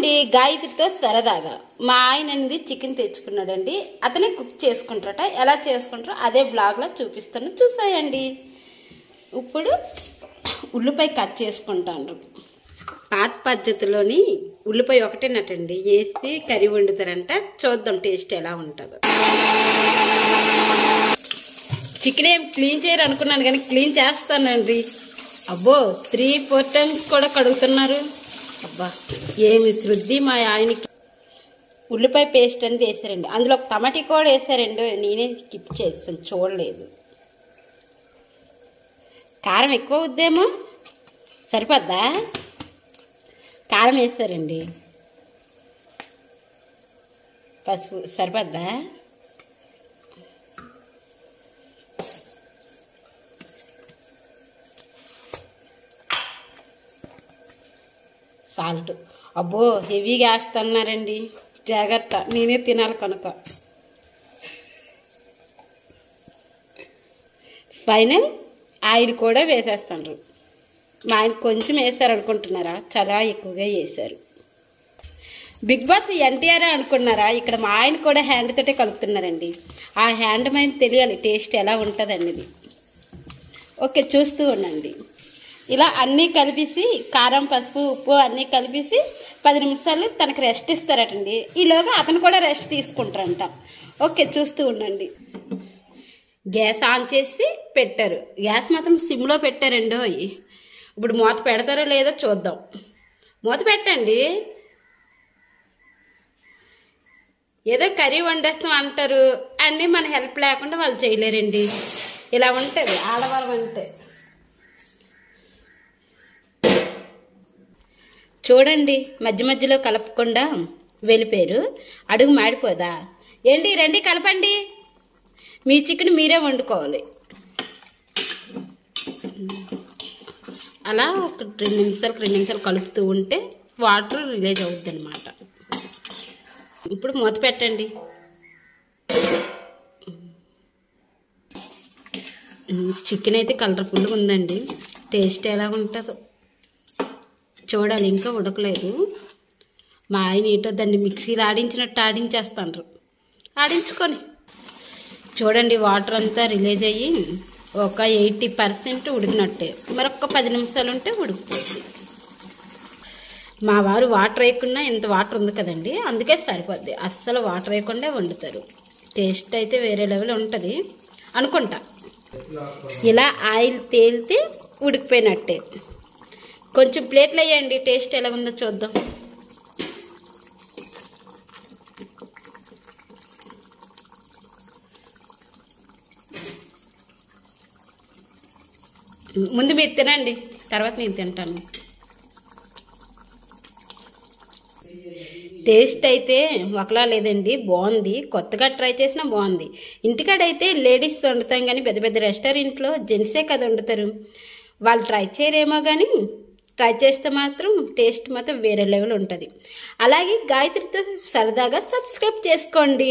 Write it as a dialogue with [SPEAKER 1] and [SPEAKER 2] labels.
[SPEAKER 1] అండి గాయత్రితో సరదాగా మా ఆయన అనేది చికెన్ తెచ్చుకున్నాడండి. అతనే కుక్ చేసుకుంటారట. ఎలా చేసుకుంటారో అదే బ్లాగ్లో చూపిస్తాను, చూసాయండి. ఇప్పుడు ఉల్లిపాయ కట్ చేసుకుంటాను. పాత పద్ధతిలోని ఉల్లిపాయ ఒకటేనటండి వేసి కర్రీ వండుతారంట. చూద్దాం టేస్ట్ ఎలా ఉంటుందో. చికెన్ ఏం క్లీన్ చేయరు అనుకున్నాను కానీ క్లీన్ చేస్తానండి. అబ్బో 3-4 టైమ్స్ కూడా కడుగుతున్నారు. అబ్బా ఏమి శృద్ధి మా ఆయనకి. ఉల్లిపాయ పేస్ట్ అనేది వేసారండి. అందులో ఒక టమాటా కూడా వేసారండి. నేనే స్కిప్ చేస్తాను, చూడలేదు. కారం ఎక్కువ అవుద్దేమో, సరిపోద్దా? కారం వేసారండి. పసుపు సరిపోద్దా? సాల్ట్ అబ్బో హెవీగా వేస్తున్నారండి, జాగ్రత్త, నేనే తినాలి కనుక. ఫైనల్ ఆయిల్ కూడా వేసేస్తాను. మా ఆయన కొంచెం వేస్తారు అనుకుంటున్నారా? చాలా ఎక్కువగా వేశారు. బిగ్ బాస్ ఎన్టీఆర్ అనుకున్నారా? ఇక్కడ మా ఆయన కూడా హ్యాండ్ తోటే కలుపుతున్నారండి. ఆ హ్యాండ్ మైండ్ తెలియాలి టేస్ట్ ఎలా ఉంటుంది అనేది. ఓకే, చూస్తూ ఉండండి. ఇలా అన్నీ కలిపేసి కారం పసుపు ఉప్పు అన్నీ కలిపేసి 10 నిమిషాలు తనకు రెస్ట్ ఇస్తారటండి. ఈలోగా అతను కూడా రెస్ట్ తీసుకుంటారంట. ఓకే, చూస్తూ ఉండండి. గ్యాస్ ఆన్ చేసి పెట్టారు. గ్యాస్ మాత్రం సిమ్లో పెట్టారండి. ఇప్పుడు మూత పెడతారో లేదో చూద్దాం. మూత పెట్టండి. ఏదో కర్రీ వండేస్తాం అంటారు, అన్నీ మన హెల్ప్ లేకుండా వాళ్ళు చేయలేరండి. ఇలా ఉంటుంది ఆడవాళ్ళం అంటే. చూడండి, మధ్య మధ్యలో కలపకుండా వెళ్ళిపోయారు. అడుగు మాడిపోదా ఏంటి? రండి కలపండి. మీ చికెన్ మీరే వండుకోవాలి. అలా ఒక 2 నిమిషాలు కలుపుతూ ఉంటే వాటర్ రిలీజ్ అవుద్ది అనమాట. ఇప్పుడు మూత పెట్టండి. చికెన్ అయితే కలర్ఫుల్గా ఉందండి. టేస్ట్ ఎలా ఉంటుందో చూడాలి. ఇంకా ఉడకలేదు. మా ఆయన ఏటో దాన్ని మిక్సీలో ఆడించినట్టు ఆడించేస్తాండ్రు. ఆడించుకొని చూడండి, వాటర్ అంతా రిలీజ్ అయ్యి ఒక 80% ఉడికినట్టే. మరొక 10 నిమిషాలు ఉంటే ఉడికిపోతుంది. మా వారు వాటర్ వేయకుండా ఇంత వాటర్ ఉంది కదండి, అందుకే సరిపోద్ది. అస్సలు వాటర్ వేయకుండా వండుతారు. టేస్ట్ అయితే వేరే లెవెల్ ఉంటుంది అనుకుంటా. ఇలా ఆయిల్ తేలితే ఉడికిపోయినట్టే. కొంచెం ప్లేట్లు వేయండి, టేస్ట్ ఎలా ఉందో చూద్దాం. ముందు మీరు తినండి, తర్వాత నేను తింటాను. టేస్ట్ అయితే ఒకలా లేదండి, బాగుంది. కొత్తగా ట్రై చేసినా బాగుంది. ఇంటికాడైతే లేడీస్ వండుతాం కానీ పెద్ద పెద్ద రెస్టారెంట్లో జెంట్సే కదా వండుతారు. వాళ్ళు ట్రై చేయరేమో కానీ ట్రై చేస్తే మాత్రం టేస్ట్ మాత్రం వేరే లెవెల్ ఉంటుంది. అలాగే గాయత్రితో సరదాగా సబ్స్క్రైబ్ చేసుకోండి.